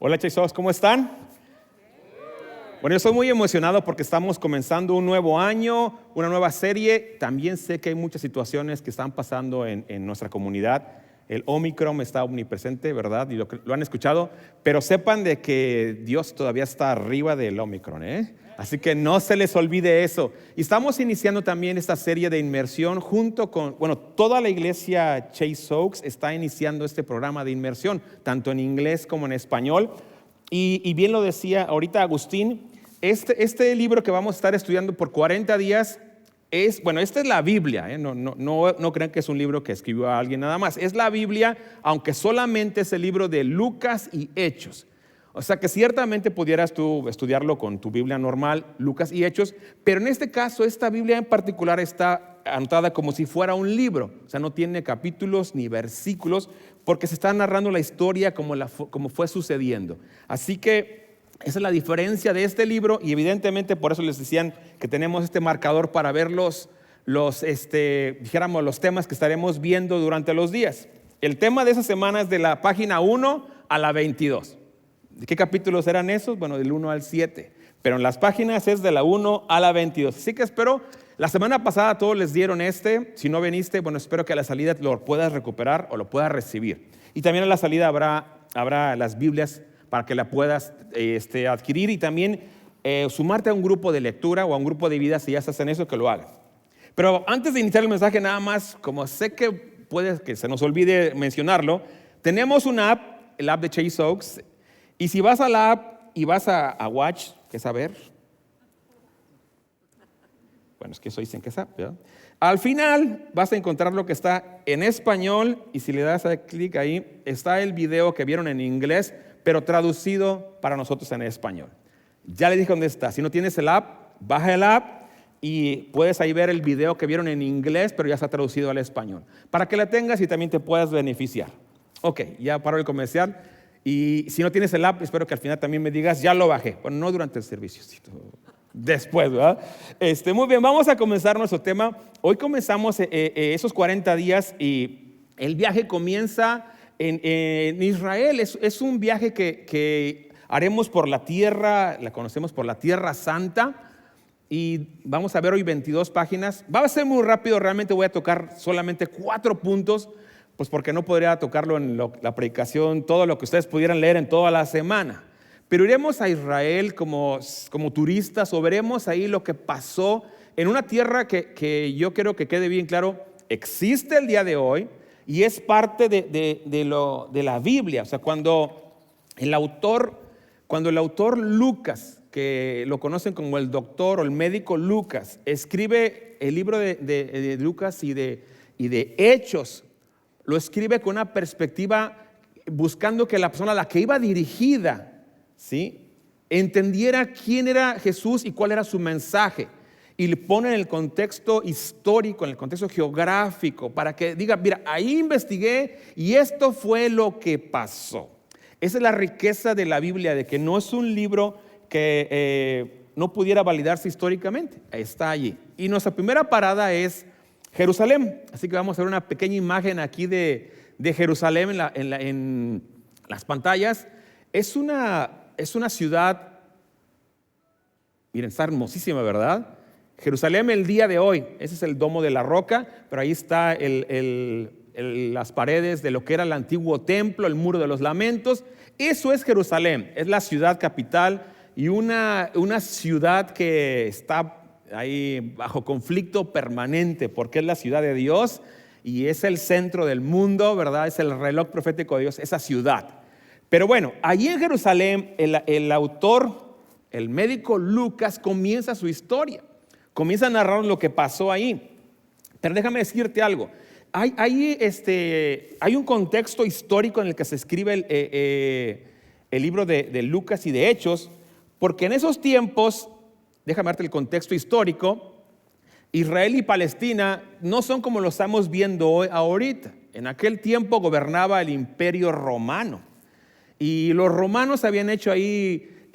Hola Chaisos, ¿cómo están? Bueno, yo estoy muy emocionado porque estamos comenzando un nuevo año, una nueva serie. También sé que hay muchas situaciones que están pasando en nuestra comunidad. El Omicron está omnipresente, ¿verdad? Y lo han escuchado, pero sepan de que Dios todavía está arriba del Omicron, ¿eh? Así que no se les olvide eso. Y estamos iniciando también esta serie de inmersión junto con, toda la iglesia Chase Oaks está iniciando este programa de inmersión, tanto en inglés como en español. Y bien lo decía ahorita Agustín, este libro que vamos a estar estudiando por 40 días esta es la Biblia, ¿eh? No crean que es un libro que escribió a alguien nada más. Es la Biblia, aunque solamente es el libro de Lucas y Hechos. O sea que ciertamente pudieras tú estudiarlo con tu Biblia normal, Lucas y Hechos, pero en este caso esta Biblia en particular está anotada como si fuera un libro. O sea, no tiene capítulos ni versículos porque se está narrando la historia como fue sucediendo. Así que esa es la diferencia de este libro y evidentemente por eso les decían que tenemos este marcador para ver los temas que estaremos viendo durante los días. El tema de esa semana es de la página 1 a la 22. ¿De qué capítulos eran esos? Bueno, del 1 al 7. Pero en las páginas es de la 1 a la 22. Así que espero, la semana pasada todos les dieron si no viniste, espero que a la salida lo puedas recuperar o lo puedas recibir. Y también a la salida habrá las Biblias para que la puedas adquirir y también sumarte a un grupo de lectura o a un grupo de vida si ya estás en eso, que lo hagas. Pero antes de iniciar el mensaje, nada más, como sé que puede que se nos olvide mencionarlo, tenemos una app, el app de Chase Oaks, y si vas a la app y vas a Watch, ¿qué saber? Bueno, es que eso dicen que es app, ¿verdad? Al final vas a encontrar lo que está en español y si le das a clic ahí, está el video que vieron en inglés, pero traducido para nosotros en español. Ya le dije dónde está. Si no tienes el app, baja el app y puedes ahí ver el video que vieron en inglés, pero ya está traducido al español, para que la tengas y también te puedas beneficiar. Ok, ya paró el comercial. Y si no tienes el app, espero que al final también me digas, ya lo bajé. Bueno, no durante el servicio, sino después, ¿verdad? Muy bien, vamos a comenzar nuestro tema. Hoy comenzamos esos 40 días y el viaje comienza en Israel. Es un viaje que haremos por la tierra, la conocemos por la Tierra Santa. Y vamos a ver hoy 22 páginas. Va a ser muy rápido, realmente voy a tocar solamente 4 puntos. Pues porque no podría tocarlo en la predicación, todo lo que ustedes pudieran leer en toda la semana. Pero iremos a Israel como turistas o veremos ahí lo que pasó en una tierra que yo quiero que quede bien claro, existe el día de hoy y es parte de la Biblia. O sea, cuando el autor Lucas, que lo conocen como el doctor o el médico Lucas, escribe el libro de Lucas y de Hechos, lo escribe con una perspectiva buscando que la persona a la que iba dirigida, ¿sí?, entendiera quién era Jesús y cuál era su mensaje. Y le pone en el contexto histórico, en el contexto geográfico, para que diga, mira, ahí investigué y esto fue lo que pasó. Esa es la riqueza de la Biblia, de que no es un libro que no pudiera validarse históricamente. Está allí. Y nuestra primera parada es Jerusalén, así que vamos a ver una pequeña imagen aquí de Jerusalén en las pantallas. Es una ciudad, miren, está hermosísima, ¿verdad? Jerusalén el día de hoy, ese es el Domo de la Roca, pero ahí está las paredes de lo que era el antiguo templo, el Muro de los Lamentos. Eso es Jerusalén, es la ciudad capital y una ciudad que está ahí bajo conflicto permanente, porque es la ciudad de Dios y es el centro del mundo, ¿verdad? Es el reloj profético de Dios, esa ciudad. Pero bueno, allí en Jerusalén el autor, el médico Lucas, comienza su historia, comienza a narrar lo que pasó ahí. Pero déjame decirte algo, Hay un contexto histórico en el que se escribe el libro de Lucas y de Hechos, porque en esos tiempos, déjame darte el contexto histórico, Israel y Palestina no son como lo estamos viendo hoy, ahorita. En aquel tiempo gobernaba el Imperio Romano y los romanos habían hecho ahí,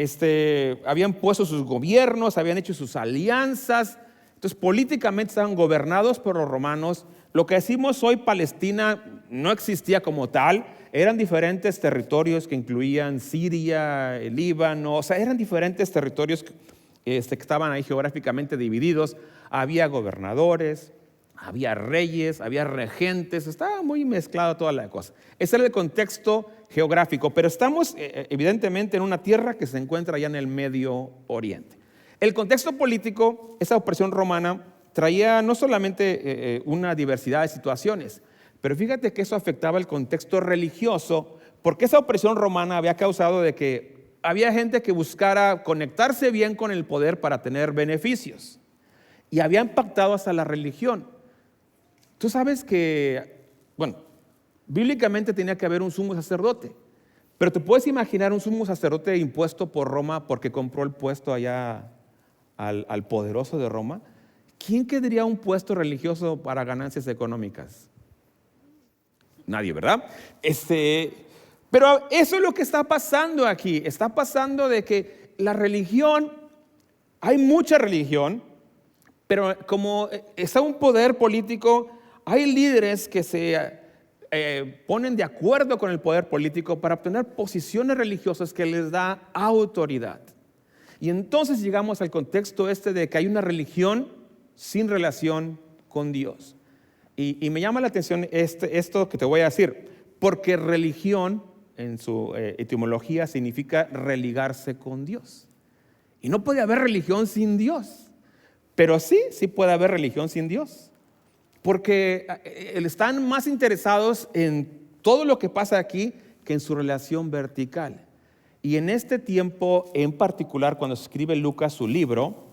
habían puesto sus gobiernos, habían hecho sus alianzas. Entonces políticamente estaban gobernados por los romanos. Lo que decimos hoy Palestina no existía como tal, eran diferentes territorios que incluían Siria, el Líbano, o sea, eran diferentes territorios que estaban ahí geográficamente divididos. Había gobernadores, había reyes, había regentes, estaba muy mezclado toda la cosa. Ese era el contexto geográfico, pero estamos evidentemente en una tierra que se encuentra allá en el Medio Oriente. El contexto político, esa opresión romana traía no solamente una diversidad de situaciones, pero fíjate que eso afectaba el contexto religioso, porque esa opresión romana había causado de que había gente que buscara conectarse bien con el poder para tener beneficios, y había impactado hasta la religión. Tú sabes que, bueno, bíblicamente tenía que haber un sumo sacerdote, pero te puedes imaginar un sumo sacerdote impuesto por Roma porque compró el puesto allá al poderoso de Roma. ¿Quién querría un puesto religioso para ganancias económicas? Nadie, ¿verdad? Pero eso es lo que está pasando aquí. Está pasando de que la religión, hay mucha religión, pero como está un poder político, hay líderes que se ponen de acuerdo con el poder político para obtener posiciones religiosas que les da autoridad. Y entonces llegamos al contexto de que hay una religión sin relación con Dios. Y me llama la atención esto que te voy a decir, porque religión en su etimología significa religarse con Dios. Y no puede haber religión sin Dios, pero sí puede haber religión sin Dios, porque están más interesados en todo lo que pasa aquí que en su relación vertical. Y en este tiempo en particular, cuando escribe Lucas su libro,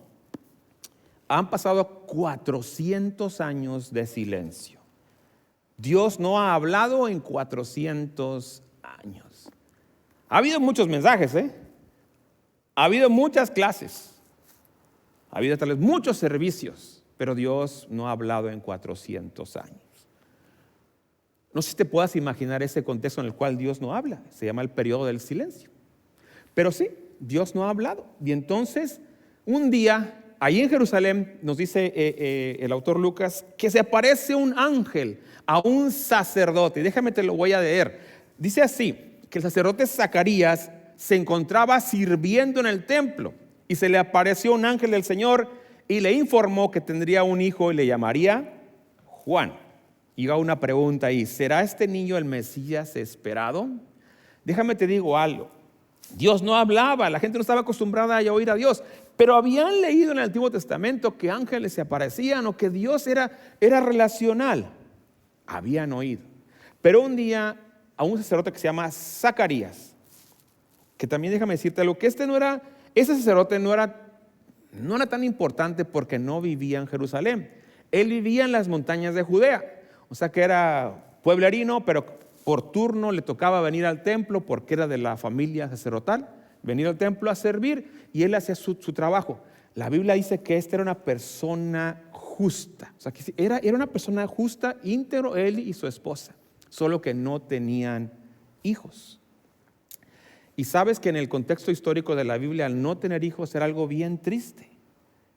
han pasado 400 años de silencio. Dios no ha hablado en 400 años. Ha habido muchos mensajes, ha habido muchas clases, ha habido tal vez muchos servicios, pero Dios no ha hablado en 400 años. No sé si te puedas imaginar ese contexto en el cual Dios no habla. Se llama el periodo del silencio. Pero sí, Dios no ha hablado. Y entonces, un día, ahí en Jerusalén, nos dice el autor Lucas, que se aparece un ángel a un sacerdote. Déjame te lo voy a leer. Dice así, que el sacerdote Zacarías se encontraba sirviendo en el templo y se le apareció un ángel del Señor y le informó que tendría un hijo y le llamaría Juan. Y va una pregunta ahí, ¿será este niño el Mesías esperado? Déjame te digo algo. Dios no hablaba, la gente no estaba acostumbrada a oír a Dios, pero habían leído en el Antiguo Testamento que ángeles se aparecían o que Dios era relacional. Habían oído. Pero un día a un sacerdote que se llama Zacarías, que también déjame decirte algo, que ese sacerdote no era tan importante porque no vivía en Jerusalén. Él vivía en las montañas de Judea, o sea que era pueblerino, pero por turno le tocaba venir al templo porque era de la familia sacerdotal, venir al templo a servir y él hacía su trabajo. La Biblia dice que era una persona justa, o sea que era una persona justa, íntegro, él y su esposa, solo que no tenían hijos. Y sabes que en el contexto histórico de la Biblia, al no tener hijos era algo bien triste.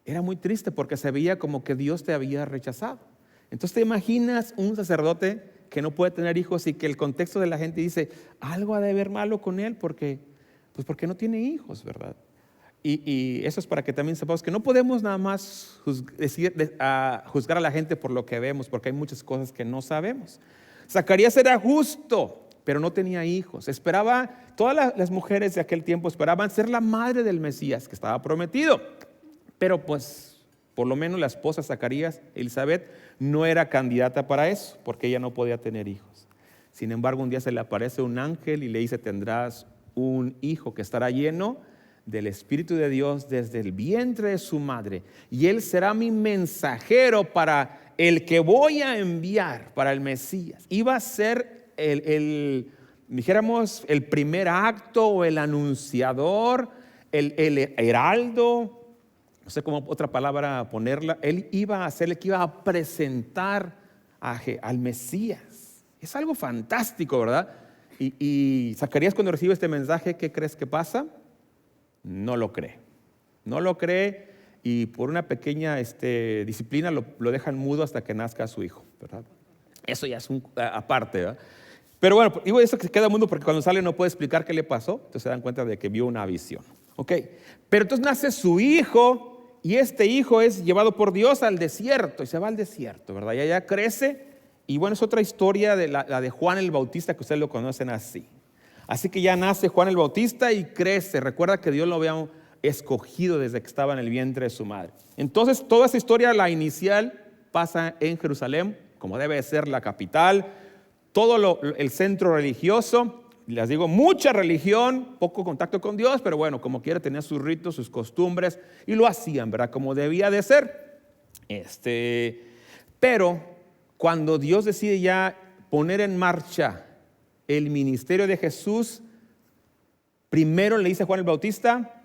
Era muy triste porque se veía como que Dios te había rechazado. Entonces te imaginas un sacerdote que no puede tener hijos y que el contexto de la gente dice, algo ha de haber malo con él porque no tiene hijos, ¿verdad? Y eso es para que también sepamos que no podemos nada más juzgar a la gente por lo que vemos, porque hay muchas cosas que no sabemos. Zacarías era justo, pero no tenía hijos. Todas las mujeres de aquel tiempo esperaban ser la madre del Mesías que estaba prometido. Pero pues, por lo menos la esposa de Zacarías, Elizabeth, no era candidata para eso, porque ella no podía tener hijos. Sin embargo, un día se le aparece un ángel y le dice, tendrás un hijo que estará lleno del Espíritu de Dios desde el vientre de su madre, y él será mi mensajero para el que voy a enviar para el Mesías iba a ser dijéramos, el primer acto o el anunciador, el heraldo, no sé cómo otra palabra ponerla. Él iba a ser el que iba a presentar al Mesías. Es algo fantástico, ¿verdad? Y Zacarías, cuando recibe este mensaje, ¿qué crees que pasa? No lo cree. No lo cree, y por una pequeña disciplina lo dejan mudo hasta que nazca su hijo, ¿verdad? Eso ya es aparte, ¿verdad? Pero bueno, digo eso que se queda mudo porque cuando sale no puede explicar qué le pasó. Entonces se dan cuenta de que vio una visión. ¿Ok? Pero entonces nace su hijo, y este hijo es llevado por Dios al desierto, y se va al desierto, ¿verdad? Y allá crece. Y bueno, es otra historia de la de Juan el Bautista, que ustedes lo conocen así. Así que ya nace Juan el Bautista y crece. Recuerda que Dios lo había escogido desde que estaba en el vientre de su madre. Entonces toda esa historia, la inicial, pasa en Jerusalén, como debe ser la capital, todo el centro religioso. Les digo, mucha religión, poco contacto con Dios, pero bueno, como quiera, tenía sus ritos, sus costumbres, y lo hacían, ¿verdad? Como debía de ser. Pero cuando Dios decide ya poner en marcha el ministerio de Jesús, primero le dice a Juan el Bautista: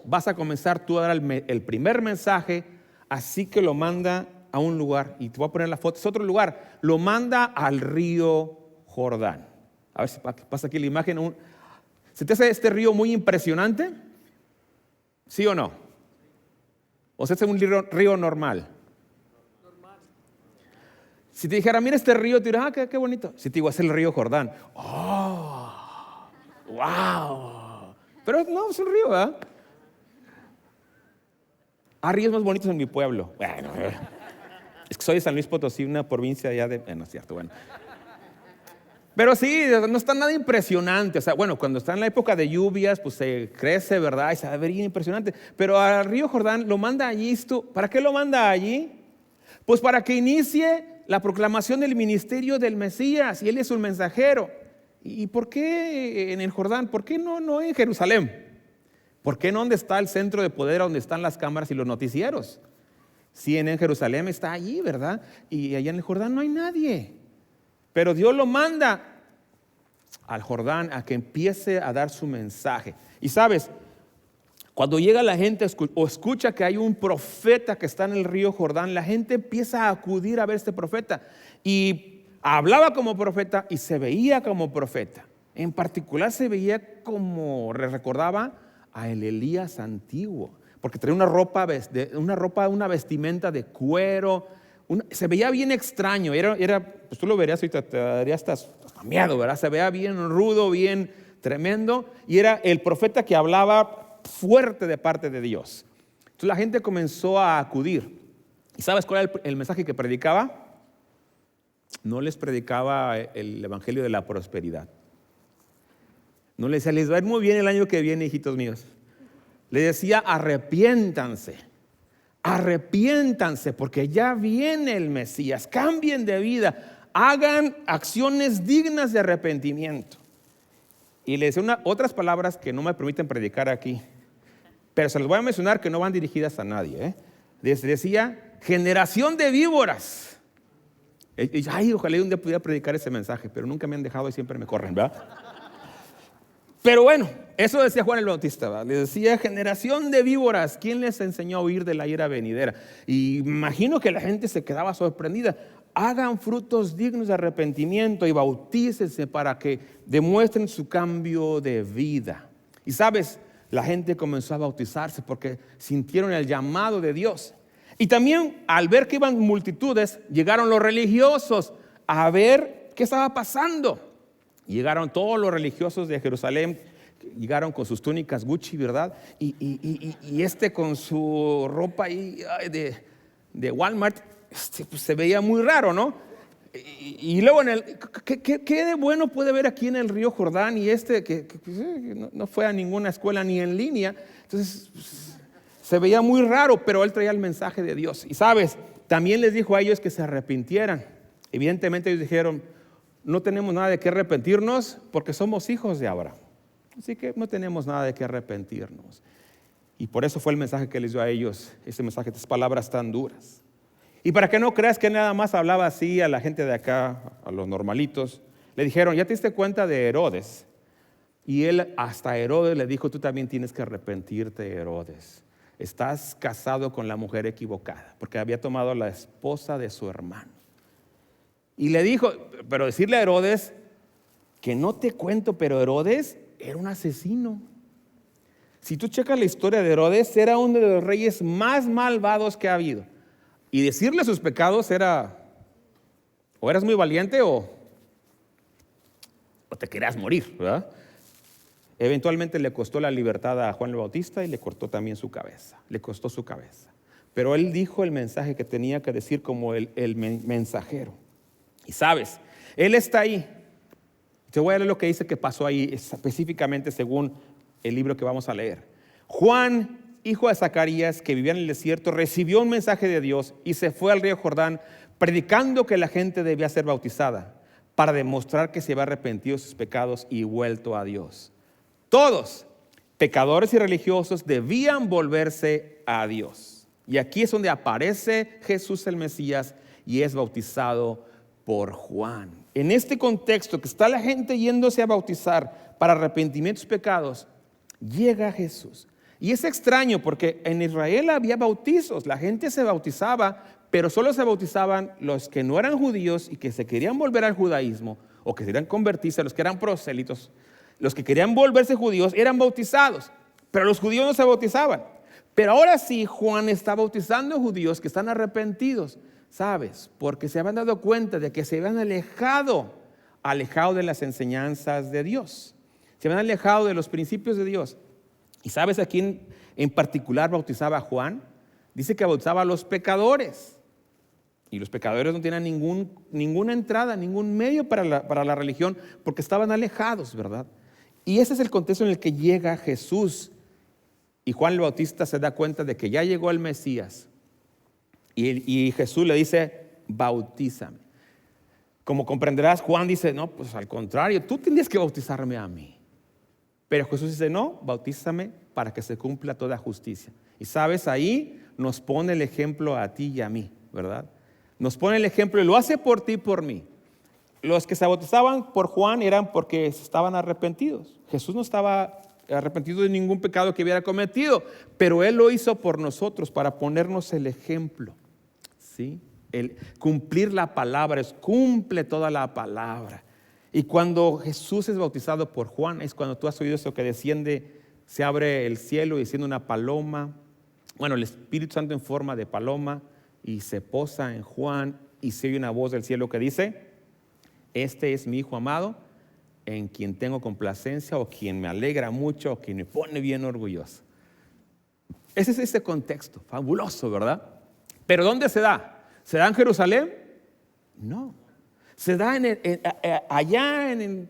vas a comenzar tú a dar el primer mensaje, así que lo manda a un lugar, y te voy a poner la foto, es otro lugar, lo manda al río Jordán. A ver si pasa aquí la imagen. ¿Se te hace este río muy impresionante? ¿Sí o no? ¿O se hace un río normal? Si te dijera, mira este río, te dirás, qué bonito. Si te digo, es el río Jordán. ¡Oh! ¡Wow! Pero no, es un río, ¿verdad? Hay ríos más bonitos en mi pueblo. Bueno, es que soy de San Luis Potosí, una provincia allá de... no es cierto, bueno. Pero sí, no está nada impresionante. O sea, bueno, cuando está en la época de lluvias, pues se crece, ¿verdad? Y se ve bien impresionante. Pero al río Jordán lo manda allí. ¿Para qué lo manda allí? Pues para que inicie la proclamación del ministerio del Mesías, y él es un mensajero. ¿Y por qué en el Jordán? ¿Por qué no en Jerusalén? ¿Por qué no donde está el centro de poder, donde están las cámaras y los noticieros? Si en Jerusalén está allí, ¿verdad? Y allá en el Jordán no hay nadie. Pero Dios lo manda al Jordán a que empiece a dar su mensaje. Y sabes, cuando llega la gente o escucha que hay un profeta que está en el río Jordán, la gente empieza a acudir a ver a este profeta. Y hablaba como profeta y se veía como profeta. En particular se veía como recordaba a el Elías antiguo, porque traía una vestimenta de cuero. Se veía bien extraño. Pues tú lo verías y te daría hasta miedo, ¿verdad? Se veía bien rudo, bien tremendo. Y era el profeta que hablaba fuerte de parte de Dios. Entonces la gente comenzó a acudir. ¿Y sabes cuál era el mensaje que predicaba? No les predicaba el evangelio de la prosperidad. No les decía, les va a ir muy bien el año que viene, hijitos míos. Le decía, arrepiéntanse, porque ya viene el Mesías. Cambien de vida, hagan acciones dignas de arrepentimiento. Y le decía otras palabras que no me permiten predicar aquí, pero se las voy a mencionar, que no van dirigidas a nadie. Les decía, generación de víboras. Ay, ojalá un día pudiera predicar ese mensaje, pero nunca me han dejado y siempre me corren, ¿verdad? Pero bueno, eso decía Juan el Bautista, ¿verdad? Le decía, generación de víboras, ¿quién les enseñó a huir de la ira venidera? Y imagino que la gente se quedaba sorprendida. Hagan frutos dignos de arrepentimiento y bautícense para que demuestren su cambio de vida. Y sabes, la gente comenzó a bautizarse porque sintieron el llamado de Dios. Y también al ver que iban multitudes, llegaron los religiosos a ver qué estaba pasando. Llegaron todos los religiosos de Jerusalén, llegaron con sus túnicas Gucci, ¿verdad? Y con su ropa ahí de Walmart, pues se veía muy raro, ¿no? Y luego, ¿qué de bueno puede haber aquí en el río Jordán? Y que no fue a ninguna escuela ni en línea. Entonces, pues, se veía muy raro, pero él traía el mensaje de Dios. Y sabes, también les dijo a ellos que se arrepintieran. Evidentemente ellos dijeron, no tenemos nada de qué arrepentirnos porque somos hijos de Abraham. Así que no tenemos nada de qué arrepentirnos. Y por eso fue el mensaje que les dio a ellos, ese mensaje, estas palabras tan duras. Y para que no creas que nada más hablaba así a la gente de acá, a los normalitos, le dijeron, ¿ya te diste cuenta de Herodes? Y él hasta Herodes le dijo, tú también tienes que arrepentirte, Herodes. Estás casado con la mujer equivocada, porque había tomado la esposa de su hermano. Y le dijo, pero decirle a Herodes, que no te cuento, pero Herodes era un asesino. Si tú checas la historia de Herodes, era uno de los reyes más malvados que ha habido. Y decirle sus pecados era, o eras muy valiente o te querías morir, ¿verdad? Eventualmente le costó la libertad a Juan el Bautista y le cortó también su cabeza, le costó su cabeza. Pero él dijo el mensaje que tenía que decir como el mensajero. Y sabes, él está ahí. Te voy a leer lo que dice que pasó ahí específicamente según el libro que vamos a leer. Juan, hijo de Zacarías, que vivía en el desierto, recibió un mensaje de Dios y se fue al río Jordán predicando que la gente debía ser bautizada para demostrar que se había arrepentido de sus pecados y vuelto a Dios. Todos, pecadores y religiosos, debían volverse a Dios. Y aquí es donde aparece Jesús el Mesías y es bautizado por Juan. En este contexto que está la gente yéndose a bautizar para arrepentimiento de sus pecados, llega Jesús. Y es extraño porque en Israel había bautizos, la gente se bautizaba, pero solo se bautizaban los que no eran judíos y que se querían volver al judaísmo o que se querían convertirse, los que eran prosélitos. Los que querían volverse judíos eran bautizados, pero los judíos no se bautizaban. Pero ahora sí, Juan está bautizando judíos que están arrepentidos. ¿Sabes? Porque se habían dado cuenta de que se habían alejado de las enseñanzas de Dios. Se habían alejado de los principios de Dios. ¿Y sabes a quién en particular bautizaba Juan? Dice que bautizaba a los pecadores. Y los pecadores no tenían ninguna entrada, ningún medio para la religión, porque estaban alejados, ¿verdad? Y ese es el contexto en el que llega Jesús. Y Juan el Bautista se da cuenta de que ya llegó el Mesías. Y Jesús le dice, bautízame. Como comprenderás, Juan dice, no, pues al contrario, tú tendrías que bautizarme a mí. Pero Jesús dice, no, bautízame para que se cumpla toda justicia. Y sabes, ahí nos pone el ejemplo a ti y a mí, ¿verdad? Nos pone el ejemplo y lo hace por ti y por mí. Los que se bautizaban por Juan eran porque estaban arrepentidos. Jesús no estaba arrepentido de ningún pecado que hubiera cometido, pero Él lo hizo por nosotros para ponernos el ejemplo. ¿Sí? El cumplir la palabra, cumple toda la palabra. Y cuando Jesús es bautizado por Juan, es cuando tú has oído eso que desciende, se abre el cielo y desciende una paloma, bueno, el Espíritu Santo en forma de paloma, y se posa en Juan y se oye una voz del cielo que dice, este es mi Hijo amado, en quien tengo complacencia, o quien me alegra mucho, o quien me pone bien orgulloso. Ese es ese contexto, fabuloso, ¿verdad? Pero ¿dónde se da? ¿Se da en Jerusalén? No. Se da allá en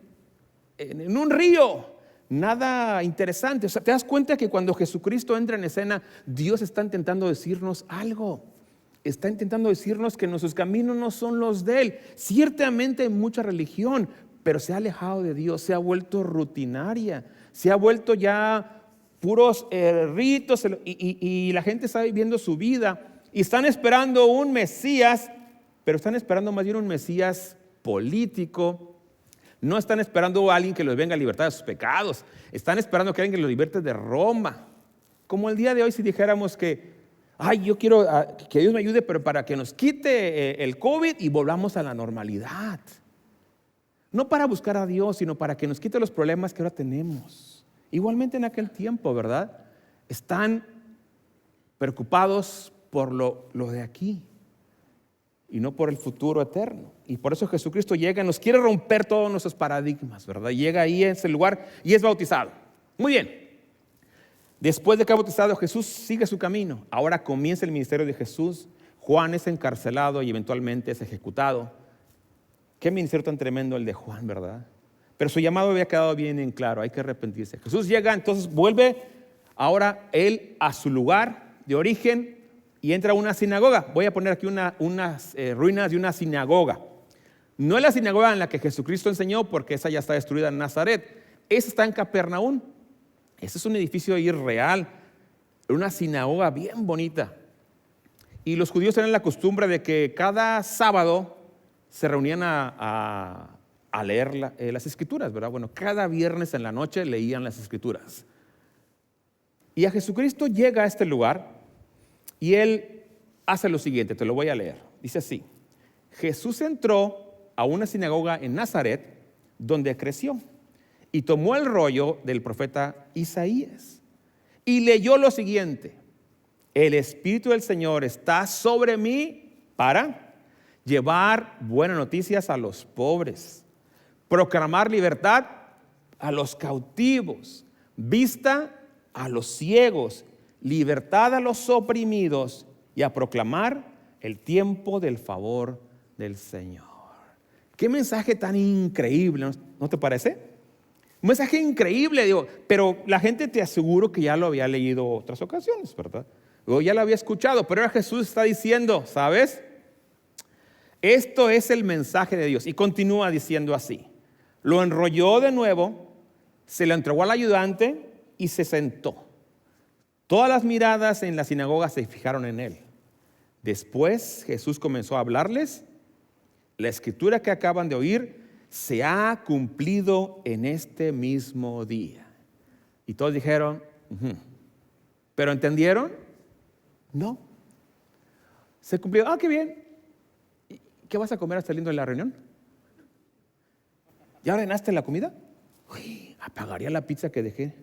un río. Nada interesante. O sea, te das cuenta que cuando Jesucristo entra en escena, Dios está intentando decirnos algo. Está intentando decirnos que nuestros caminos no son los de Él. Ciertamente hay mucha religión, pero se ha alejado de Dios, se ha vuelto rutinaria, se ha vuelto ya puros ritos y la gente está viviendo su vida y están esperando un Mesías, pero están esperando más bien un Mesías político. No están esperando a alguien que los venga a libertar de sus pecados, están esperando que alguien que los liberte de Roma. Como el día de hoy si dijéramos que yo quiero que Dios me ayude, pero para que nos quite el COVID y volvamos a la normalidad. No para buscar a Dios, sino para que nos quite los problemas que ahora tenemos. Igualmente en aquel tiempo, ¿verdad? Están preocupados por lo de aquí y no por el futuro eterno. Y por eso Jesucristo llega y nos quiere romper todos nuestros paradigmas, ¿verdad? Llega ahí a ese lugar y es bautizado. Muy bien. Después de que ha bautizado, Jesús sigue su camino. Ahora comienza el ministerio de Jesús. Juan es encarcelado y eventualmente es ejecutado. Qué ministerio tan tremendo el de Juan, ¿verdad? Pero su llamado había quedado bien en claro, hay que arrepentirse. Jesús llega, entonces vuelve ahora él a su lugar de origen y entra a una sinagoga. Voy a poner aquí unas ruinas de una sinagoga. No es la sinagoga en la que Jesucristo enseñó, porque esa ya está destruida en Nazaret. Esa está en Capernaum. Ese es un edificio irreal, una sinagoga bien bonita. Y los judíos tenían la costumbre de que cada sábado se reunían a leer las escrituras, ¿verdad? Bueno, cada viernes en la noche leían las escrituras. Y a Jesucristo llega a este lugar y Él hace lo siguiente, te lo voy a leer. Dice así: Jesús entró a una sinagoga en Nazaret, donde creció, y tomó el rollo del profeta Isaías y leyó lo siguiente: el Espíritu del Señor está sobre mí para llevar buenas noticias a los pobres, proclamar libertad a los cautivos, vista a los ciegos, libertad a los oprimidos y a proclamar el tiempo del favor del Señor. Qué mensaje tan increíble, ¿no te parece? Un mensaje increíble, digo, pero la gente, te aseguro que ya lo había leído otras ocasiones, ¿verdad? O ya lo había escuchado, pero ahora Jesús está diciendo, ¿sabes? Esto es el mensaje de Dios. Y continúa diciendo así: lo enrolló de nuevo, se lo entregó al ayudante y se sentó. Todas las miradas en la sinagoga se fijaron en él. Después Jesús comenzó a hablarles: la escritura que acaban de oír se ha cumplido en este mismo día. Y todos dijeron, ¿pero entendieron? No. Se cumplió. Qué bien. ¿Qué vas a comer saliendo de la reunión? ¿Ya ordenaste la comida? Uy, apagaría la pizza que dejé.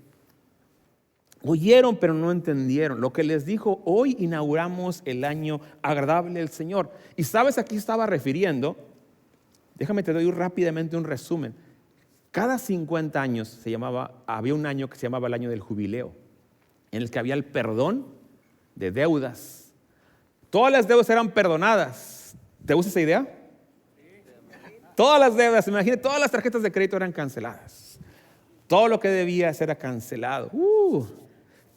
Oyeron, pero no entendieron lo que les dijo: hoy inauguramos el año agradable del Señor. Y sabes, aquí estaba refiriendo, déjame te doy rápidamente un resumen. Cada 50 años había un año que se llamaba el año del jubileo, en el que había el perdón de deudas. Todas las deudas eran perdonadas. ¿Te gusta esa idea? Todas las deudas, imagínate, todas las tarjetas de crédito eran canceladas. Todo lo que debías era cancelado.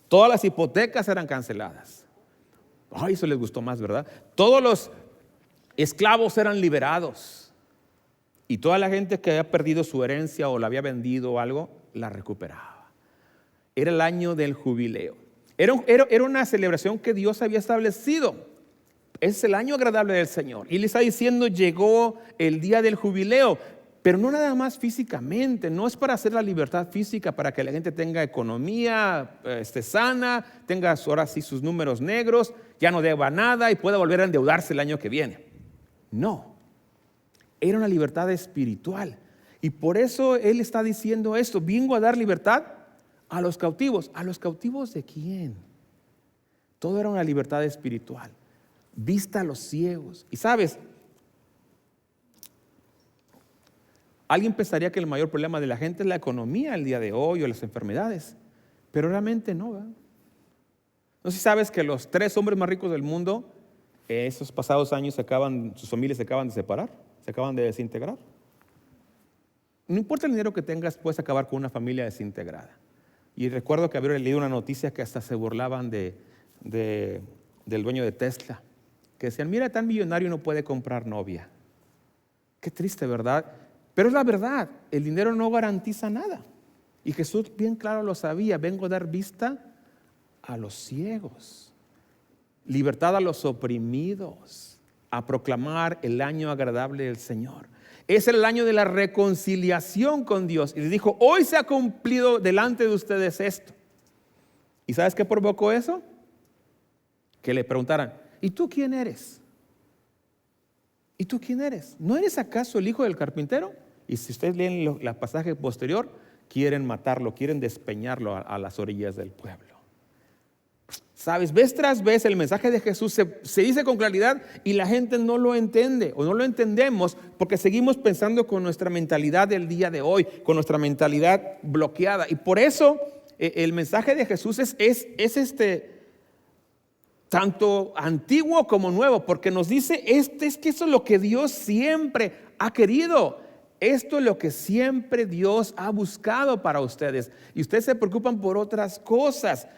Todas las hipotecas eran canceladas. Eso les gustó más, ¿verdad? Todos los esclavos eran liberados. Y toda la gente que había perdido su herencia o la había vendido o algo, la recuperaba. Era el año del jubileo. Era una celebración que Dios había establecido. Es el año agradable del Señor. Y le está diciendo, llegó el día del jubileo. Pero no nada más físicamente, no es para hacer la libertad física, para que la gente tenga economía sana, tenga ahora sí sus números negros, ya no deba nada y pueda volver a endeudarse el año que viene. No, era una libertad espiritual. Y por eso Él está diciendo esto: vengo a dar libertad a los cautivos. ¿A los cautivos de quién? Todo era una libertad espiritual. Vista a los ciegos. Y sabes, alguien pensaría que el mayor problema de la gente es la economía el día de hoy o las enfermedades, pero realmente no, ¿verdad? No sé si sabes que los 3 hombres más ricos del mundo, esos pasados años sus familias se acaban de separar, se acaban de desintegrar. No importa el dinero que tengas, puedes acabar con una familia desintegrada. Y recuerdo que había leído una noticia que hasta se burlaban del dueño de Tesla, que decían, mira, tan millonario no puede comprar novia. Qué triste, ¿verdad? Pero es la verdad, el dinero no garantiza nada. Y Jesús bien claro lo sabía: vengo a dar vista a los ciegos, libertad a los oprimidos, a proclamar el año agradable del Señor. Es el año de la reconciliación con Dios. Y les dijo, hoy se ha cumplido delante de ustedes esto. ¿Y sabes qué provocó eso? Que le preguntaran, ¿y tú quién eres? ¿Y tú quién eres? ¿No eres acaso el hijo del carpintero? Y si ustedes leen el pasaje posterior, quieren matarlo, quieren despeñarlo a las orillas del pueblo. ¿Sabes? Vez tras vez el mensaje de Jesús se dice con claridad y la gente no lo entiende o no lo entendemos porque seguimos pensando con nuestra mentalidad del día de hoy, con nuestra mentalidad bloqueada. Y por eso el mensaje de Jesús es tanto antiguo como nuevo, porque nos dice, es que eso es lo que Dios siempre ha querido. Esto es lo que siempre Dios ha buscado para ustedes. Y ustedes se preocupan por otras cosas.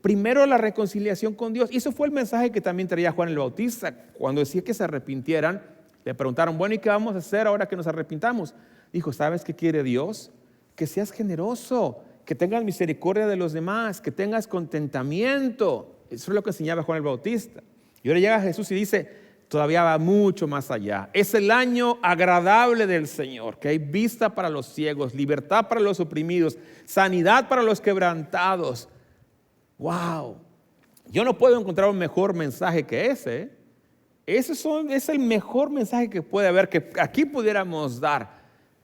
Primero la reconciliación con Dios. Y eso fue el mensaje que también traía Juan el Bautista. Cuando decía que se arrepintieran, le preguntaron, bueno, ¿y qué vamos a hacer ahora que nos arrepintamos? Dijo, ¿sabes qué quiere Dios? Que seas generoso, que tengas misericordia de los demás, que tengas contentamiento. Eso es lo que enseñaba Juan el Bautista. Y ahora llega Jesús y dice, todavía va mucho más allá. Es el año agradable del Señor, que hay vista para los ciegos, libertad para los oprimidos, sanidad para los quebrantados. ¡Wow! Yo no puedo encontrar un mejor mensaje que ese. Es el mejor mensaje que puede haber, que aquí pudiéramos dar.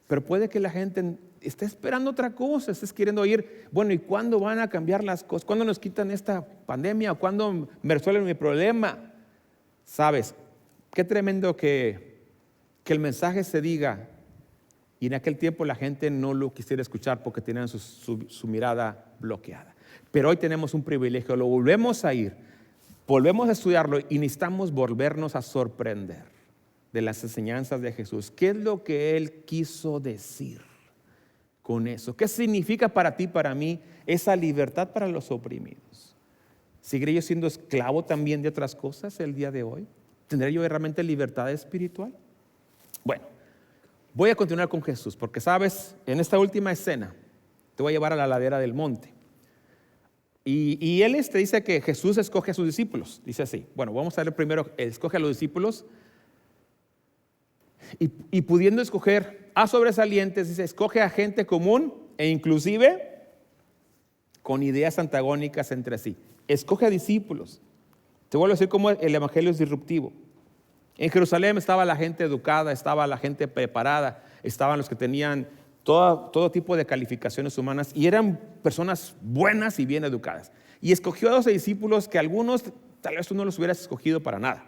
Pero puede que la gente esté esperando otra cosa, estés queriendo oír, bueno, ¿y cuándo van a cambiar las cosas? ¿Cuándo nos quitan esta pandemia? ¿Cuándo me resuelven mi problema? ¿Sabes? Qué tremendo que el mensaje se diga y en aquel tiempo la gente no lo quisiera escuchar porque tenían su mirada bloqueada. Pero hoy tenemos un privilegio, lo volvemos a ir, volvemos a estudiarlo y necesitamos volvernos a sorprender de las enseñanzas de Jesús. ¿Qué es lo que Él quiso decir con eso? ¿Qué significa para ti, para mí, esa libertad para los oprimidos? ¿Seguiré yo siendo esclavo también de otras cosas el día de hoy? ¿Tendré yo realmente libertad espiritual? Bueno, voy a continuar con Jesús, porque sabes, en esta última escena, te voy a llevar a la ladera del monte. Y él dice que Jesús escoge a sus discípulos. Dice así, bueno, vamos a ver primero, él escoge a los discípulos. Y pudiendo escoger a sobresalientes, dice, escoge a gente común e inclusive con ideas antagónicas entre sí. Escoge a discípulos. Te vuelvo a decir cómo el evangelio es disruptivo. En Jerusalén estaba la gente educada, estaba la gente preparada, estaban los que tenían todo tipo de calificaciones humanas y eran personas buenas y bien educadas. Y escogió a 12 discípulos que algunos tal vez tú no los hubieras escogido para nada.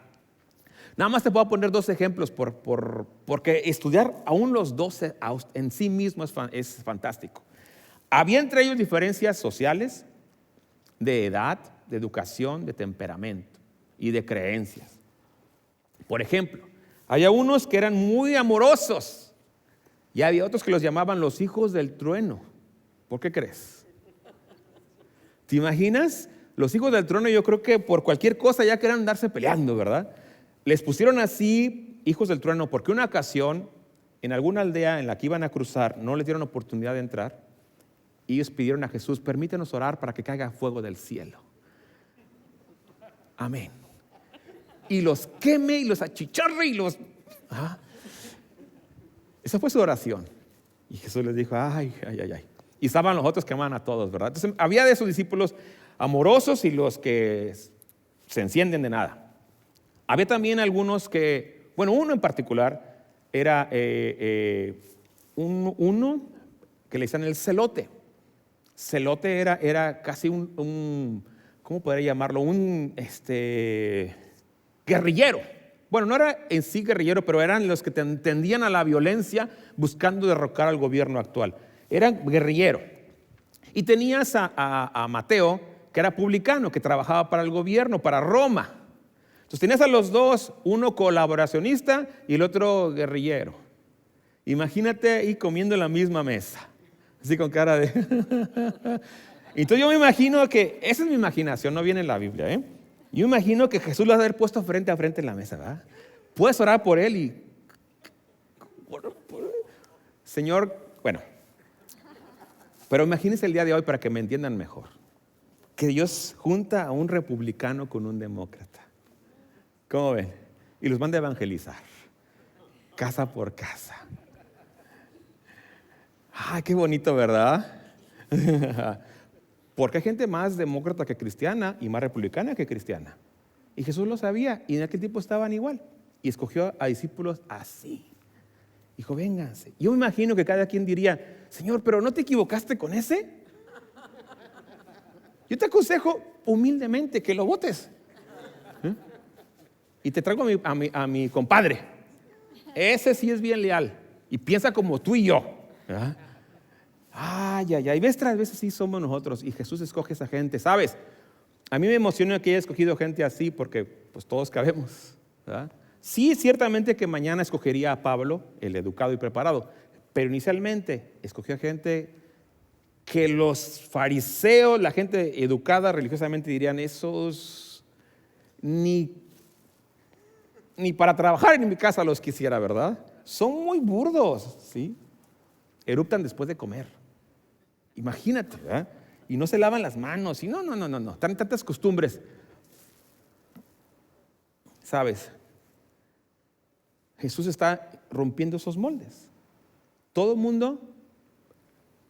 Nada más te puedo poner 2 ejemplos porque estudiar aún los 12 en sí mismo es fantástico. Había entre ellos diferencias sociales, de edad, de educación, de temperamento y de creencias. Por ejemplo, había unos que eran muy amorosos y había otros que los llamaban los hijos del trueno. ¿Por qué crees? ¿Te imaginas? Los hijos del trueno, yo creo que por cualquier cosa ya querían andarse peleando, ¿verdad? Les pusieron así hijos del trueno porque una ocasión en alguna aldea en la que iban a cruzar no les dieron oportunidad de entrar y ellos pidieron a Jesús, permítenos orar para que caiga fuego del cielo. Amén. Y los queme y los achicharre y los... Esa fue su oración. Y Jesús les dijo, ay. Y estaban los otros que amaban a todos, ¿verdad? Entonces había de sus discípulos amorosos y los que se encienden de nada. Había también algunos que, bueno, uno en particular era uno que le decían el celote. Celote era casi un ¿cómo podría llamarlo? Un guerrillero. Bueno, no era en sí guerrillero, pero eran los que tendían a la violencia buscando derrocar al gobierno actual. Eran guerrillero. Y tenías a Mateo, que era publicano, que trabajaba para el gobierno, para Roma. Entonces tenías a los dos, uno colaboracionista y el otro guerrillero. Imagínate ahí comiendo en la misma mesa, así con cara de... Entonces yo me imagino que, esa es mi imaginación, no viene en la Biblia, ¿eh? Yo imagino que Jesús lo ha de haber puesto frente a frente en la mesa, ¿verdad? Puedes orar por él y... Señor, bueno. Pero imagínense el día de hoy para que me entiendan mejor. Que Dios junta a un republicano con un demócrata. ¿Cómo ven? Y los manda a evangelizar. Casa por casa. ¡Ay, qué bonito!, ¿verdad? Porque hay gente más demócrata que cristiana y más republicana que cristiana. Y Jesús lo sabía y en aquel tiempo estaban igual. Y escogió a discípulos así. Dijo, vénganse. Yo me imagino que cada quien diría, Señor, pero ¿no te equivocaste con ese? Yo te aconsejo humildemente que lo votes. Y te traigo a mi compadre. Ese sí es bien leal y piensa como tú y yo. ¿Verdad? Y ves, tras veces sí somos nosotros y Jesús escoge a esa gente, ¿sabes? A mí me emociona que haya escogido gente así porque pues todos cabemos, ¿verdad? Sí, ciertamente que mañana escogería a Pablo, el educado y preparado, pero inicialmente escogió a gente que los fariseos, la gente educada religiosamente dirían, esos ni para trabajar en mi casa los quisiera, ¿verdad? Son muy burdos, ¿sí? Eruptan después de comer. Imagínate, ¿verdad? Y no se lavan las manos, y no. Tantas costumbres. ¿sabes? Jesús está rompiendo esos moldes. Todo el mundo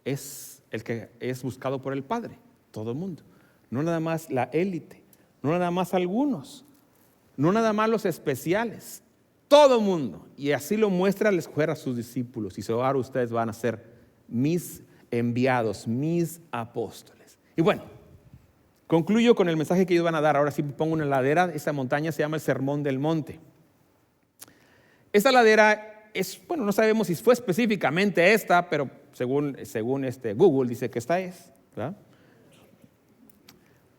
es el que es buscado por el Padre. Todo el mundo. No nada más la élite. No nada más algunos. No nada más los especiales. Todo el mundo. Y así lo muestra al escoger a sus discípulos. Y ahora ustedes van a ser mis enviados, mis apóstoles. Y bueno, concluyo con el mensaje que ellos van a dar. Ahora sí me pongo una ladera. Esa montaña se llama el Sermón del Monte. Esta ladera es, bueno, no sabemos si fue específicamente esta, pero según Google dice que esta es, ¿verdad?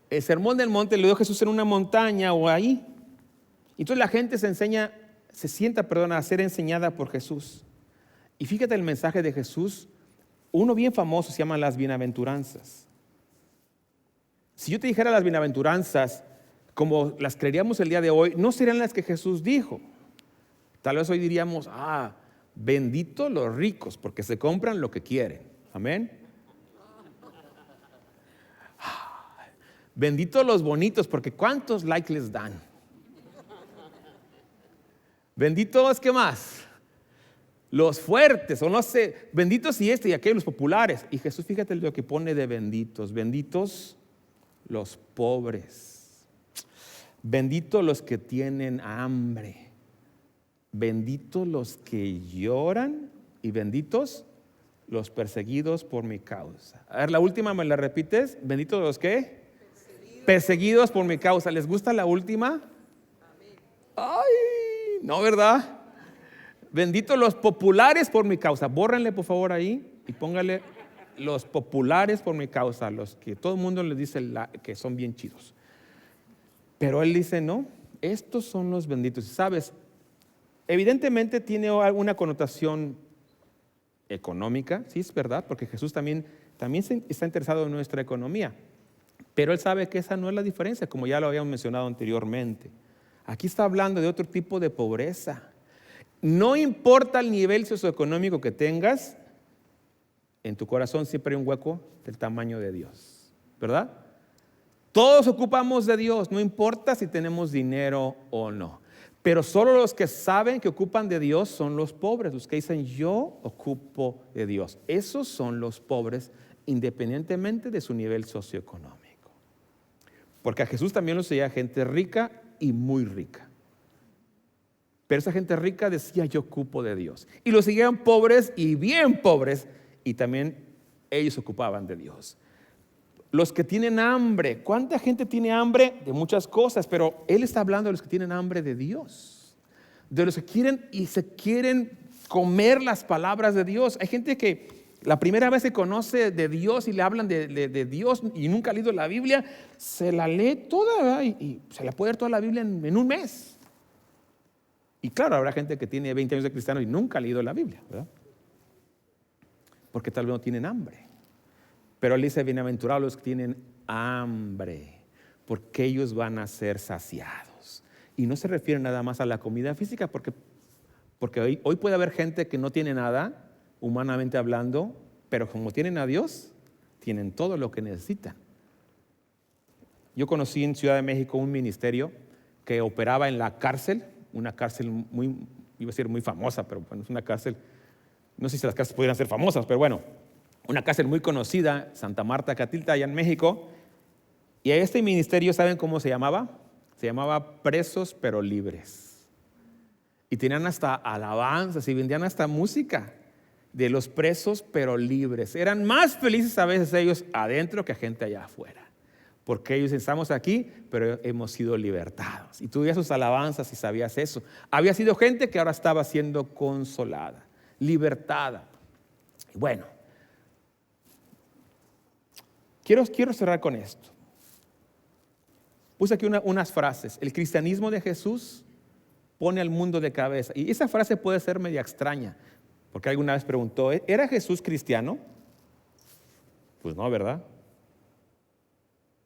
El Sermón del Monte lo dio Jesús en una montaña o ahí. Entonces la gente se sienta a ser enseñada por Jesús. Y fíjate el mensaje de Jesús, uno bien famoso se llama las bienaventuranzas. Si yo te dijera las bienaventuranzas como las creeríamos el día de hoy, no serían las que Jesús dijo. Tal vez hoy diríamos, benditos los ricos porque se compran lo que quieren. Amén. Benditos los bonitos porque ¿cuántos likes les dan? Benditos, ¿qué más? Los fuertes, o no sé, benditos y aquellos, los populares. Y Jesús, fíjate lo que pone de benditos. Benditos los pobres. Benditos los que tienen hambre. Benditos los que lloran y benditos los perseguidos por mi causa. A ver, la última, ¿me la repites? Benditos los que perseguidos por mi causa. ¿Les gusta la última? Ay, no, ¿verdad? Benditos los populares por mi causa. Bórrenle por favor ahí y póngale los populares por mi causa, los que todo el mundo les dice que son bien chidos. Pero él dice, no, estos son los benditos. ¿Sabes? Evidentemente tiene alguna connotación económica, sí es verdad, porque Jesús también está interesado en nuestra economía. Pero él sabe que esa no es la diferencia, como ya lo habíamos mencionado anteriormente. Aquí está hablando de otro tipo de pobreza. No importa el nivel socioeconómico que tengas, en tu corazón siempre hay un hueco del tamaño de Dios, ¿verdad? Todos ocupamos de Dios, no importa si tenemos dinero o no. Pero solo los que saben que ocupan de Dios son los pobres, los que dicen yo ocupo de Dios. Esos son los pobres independientemente de su nivel socioeconómico. Porque a Jesús también lo seguía gente rica y muy rica. Pero esa gente rica decía yo ocupo de Dios. Y lo seguían pobres y bien pobres y también ellos ocupaban de Dios. Los que tienen hambre, ¿cuánta gente tiene hambre? De muchas cosas, pero él está hablando de los que tienen hambre de Dios, de los que quieren comer las palabras de Dios. Hay gente que la primera vez que conoce de Dios y le hablan de Dios y nunca ha leído la Biblia, se la lee toda, ¿verdad? Y se la puede leer toda la Biblia en un mes. Y claro, habrá gente que tiene 20 años de cristiano y nunca ha leído la Biblia, ¿verdad? Porque tal vez no tienen hambre. Pero él dice, bienaventurados los que tienen hambre, porque ellos van a ser saciados. Y no se refiere nada más a la comida física, porque hoy puede haber gente que no tiene nada, humanamente hablando, pero como tienen a Dios, tienen todo lo que necesitan. Yo conocí en Ciudad de México un ministerio que operaba en la cárcel, una cárcel iba a decir muy famosa, pero bueno, es una cárcel, no sé si las cárceles pudieran ser famosas, pero bueno, una cárcel muy conocida, Santa Marta, Catilta, allá en México. Y a este ministerio, ¿saben cómo se llamaba? Se llamaba Presos pero Libres. Y tenían hasta alabanzas y vendían hasta música de los presos pero libres. Eran más felices a veces ellos adentro que gente allá afuera. Porque ellos estamos aquí, pero hemos sido libertados. Y tú veías sus alabanzas y sabías eso. Había sido gente que ahora estaba siendo consolada, libertada. Y bueno, quiero cerrar con esto. Puse aquí unas frases. El cristianismo de Jesús pone al mundo de cabeza. Y esa frase puede ser media extraña, porque alguna vez preguntó, ¿era Jesús cristiano? Pues no, ¿verdad?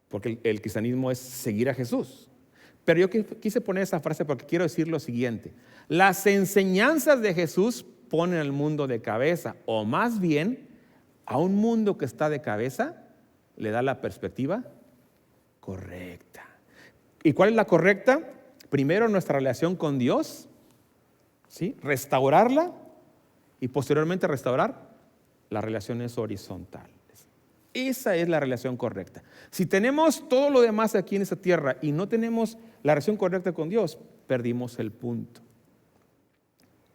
Porque el cristianismo es seguir a Jesús. Pero yo quise poner esa frase porque quiero decir lo siguiente. Las enseñanzas de Jesús ponen al mundo de cabeza, o más bien, a un mundo que está de cabeza, le da la perspectiva correcta. ¿Y cuál es la correcta? Primero nuestra relación con Dios, ¿sí? Restaurarla y posteriormente restaurar las relaciones horizontales. Esa es la relación correcta. Si tenemos todo lo demás aquí en esta tierra y no tenemos la relación correcta con Dios, perdimos el punto.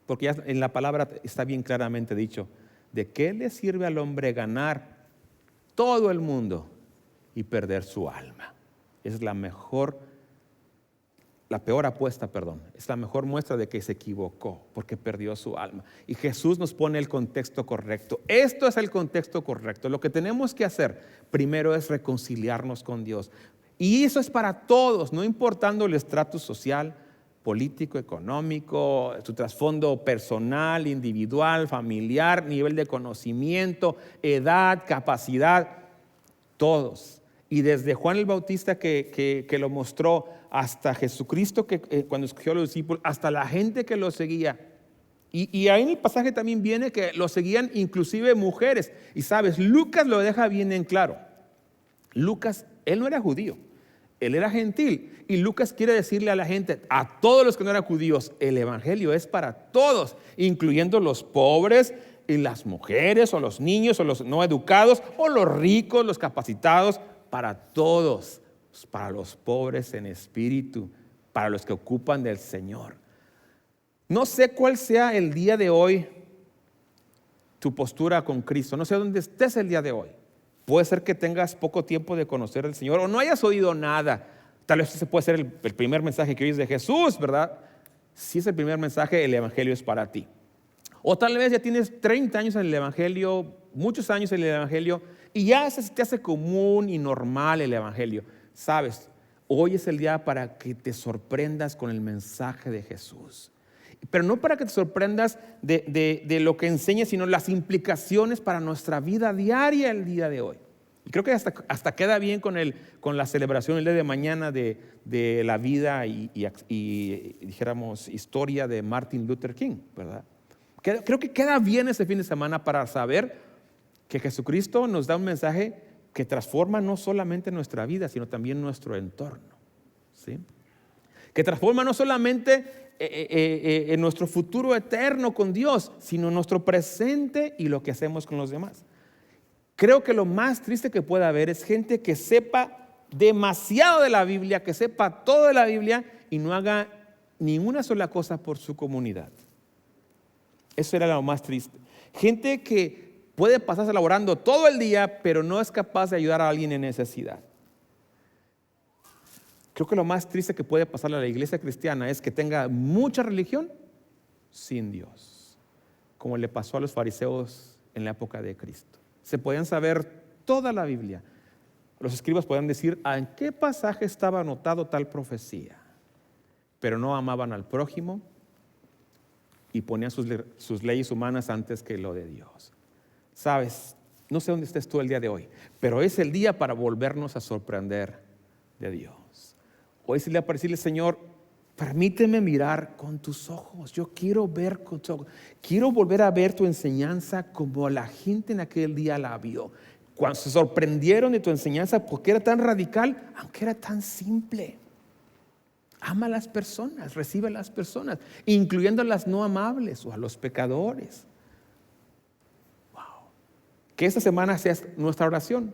Porque ya en la palabra está bien claramente dicho, ¿de qué le sirve al hombre ganar todo el mundo y perder su alma? Es la peor apuesta, es la mejor muestra de que se equivocó porque perdió su alma. Y Jesús nos pone el contexto correcto. Esto es el contexto correcto. Lo que tenemos que hacer primero es reconciliarnos con Dios. Y eso es para todos, no importando el estrato social, político, económico, su trasfondo personal, individual, familiar, nivel de conocimiento, edad, capacidad, todos. Y desde Juan el Bautista que lo mostró, hasta Jesucristo que cuando escogió a los discípulos, hasta la gente que lo seguía. Y ahí en el pasaje también viene que lo seguían inclusive mujeres. Y sabes, Lucas lo deja bien en claro. Lucas, él no era judío, él era gentil. Y Lucas quiere decirle a la gente, a todos los que no eran judíos, el evangelio es para todos, incluyendo los pobres y las mujeres o los niños o los no educados o los ricos, los capacitados, para todos, para los pobres en espíritu, para los que ocupan del Señor. No sé cuál sea el día de hoy tu postura con Cristo, no sé dónde estés el día de hoy. Puede ser que tengas poco tiempo de conocer al Señor o no hayas oído nada. Tal vez ese puede ser el primer mensaje que oyes de Jesús, ¿verdad? Si es el primer mensaje, el evangelio es para ti. O tal vez ya tienes 30 años en el evangelio, muchos años en el evangelio, y ya se te hace común y normal el evangelio. Sabes, hoy es el día para que te sorprendas con el mensaje de Jesús. Pero no para que te sorprendas de lo que enseña, sino las implicaciones para nuestra vida diaria el día de hoy. Y creo que hasta queda bien con la celebración el día de mañana de la vida y dijéramos historia de Martin Luther King, ¿verdad? Creo que queda bien ese fin de semana para saber que Jesucristo nos da un mensaje que transforma no solamente nuestra vida, sino también nuestro entorno, ¿sí? Que transforma no solamente en nuestro futuro eterno con Dios, sino nuestro presente y lo que hacemos con los demás. Creo que lo más triste que pueda haber es gente que sepa demasiado de la Biblia, que sepa todo de la Biblia y no haga ni una sola cosa por su comunidad. Eso era lo más triste. Gente que puede pasarse laborando todo el día, pero no es capaz de ayudar a alguien en necesidad. Creo que lo más triste que puede pasarle a la iglesia cristiana es que tenga mucha religión sin Dios, como le pasó a los fariseos en la época de Cristo. Se podían saber toda la Biblia. Los escribas podían decir en qué pasaje estaba anotado tal profecía, pero no amaban al prójimo y ponían sus leyes humanas antes que lo de Dios. Sabes, no sé dónde estés tú el día de hoy, pero es el día para volvernos a sorprender de Dios. Hoy es el día para decirle, Señor, permíteme mirar con tus ojos. Yo quiero ver con tus ojos. Quiero volver a ver tu enseñanza como la gente en aquel día la vio. Cuando se sorprendieron de tu enseñanza porque era tan radical, aunque era tan simple. Ama a las personas, recibe a las personas, incluyendo a las no amables o a los pecadores. Wow. Que esta semana sea nuestra oración.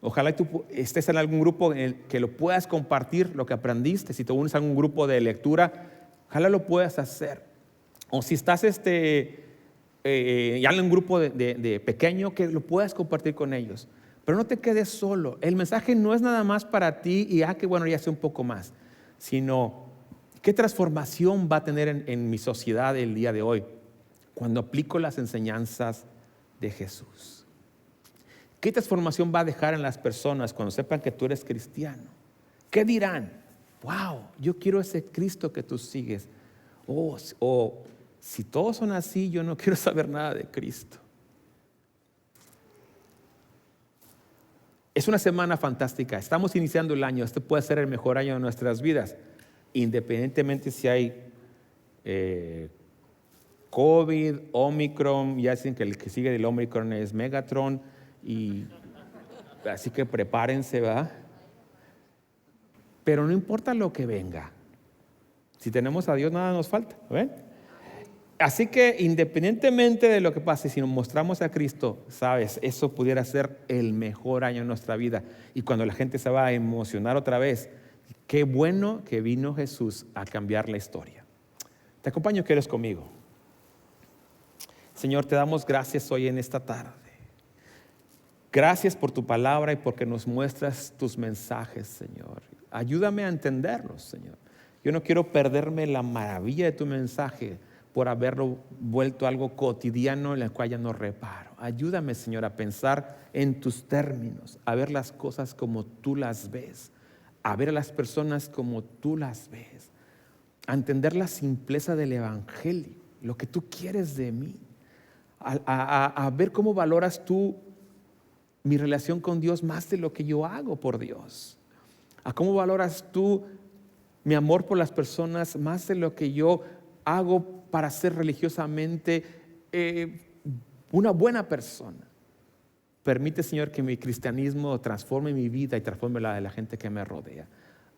Ojalá tú estés en algún grupo en el que lo puedas compartir, lo que aprendiste. Si te unes a algún grupo de lectura, ojalá lo puedas hacer. O si estás ya en un grupo de pequeño, que lo puedas compartir con ellos. Pero no te quedes solo. El mensaje no es nada más para ti y que bueno, ya sé un poco más, sino qué transformación va a tener en mi sociedad el día de hoy cuando aplico las enseñanzas de Jesús. ¿Qué transformación va a dejar en las personas cuando sepan que tú eres cristiano? ¿Qué dirán? Wow, yo quiero ese Cristo que tú sigues. O si todos son así, yo no quiero saber nada de Cristo. Es una semana fantástica. Estamos iniciando el año. Este puede ser el mejor año de nuestras vidas, independientemente si hay COVID, Omicron. Ya dicen que el que sigue del Omicron es Megatron. Y así que prepárense, ¿verdad? Pero no importa lo que venga, Si tenemos a Dios, nada nos falta. ¿Ven? Así que independientemente de lo que pase, si nos mostramos a Cristo, sabes, eso pudiera ser el mejor año de nuestra vida. Y cuando la gente se va a emocionar otra vez, qué bueno que vino Jesús a cambiar la historia. Te acompaño que eres conmigo. Señor, te damos gracias hoy en esta tarde. Gracias por tu palabra y porque nos muestras tus mensajes, Señor. Ayúdame a entenderlos, Señor. Yo no quiero perderme la maravilla de tu mensaje por haberlo vuelto algo cotidiano en el cual ya no reparo. Ayúdame, Señor, a pensar en tus términos, a ver las cosas como tú las ves, a ver a las personas como tú las ves, a entender la simpleza del Evangelio, lo que tú quieres de mí, a ver cómo valoras tú mi relación con Dios más de lo que yo hago por Dios, a cómo valoras tú mi amor por las personas más de lo que yo hago para ser religiosamente una buena persona. Permite, Señor, que mi cristianismo transforme mi vida y transforme la de la gente que me rodea.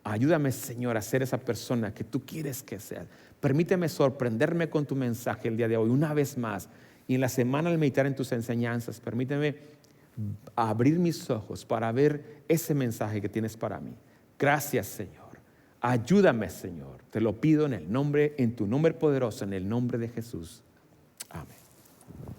Ayúdame, Señor, a ser esa persona que tú quieres que sea. Permíteme sorprenderme con tu mensaje el día de hoy una vez más. Y en la semana al meditar en tus enseñanzas, permíteme abrir mis ojos para ver ese mensaje que tienes para mí. Gracias, Señor. Ayúdame, Señor. Te lo pido en tu nombre poderoso, en el nombre de Jesús. Amén.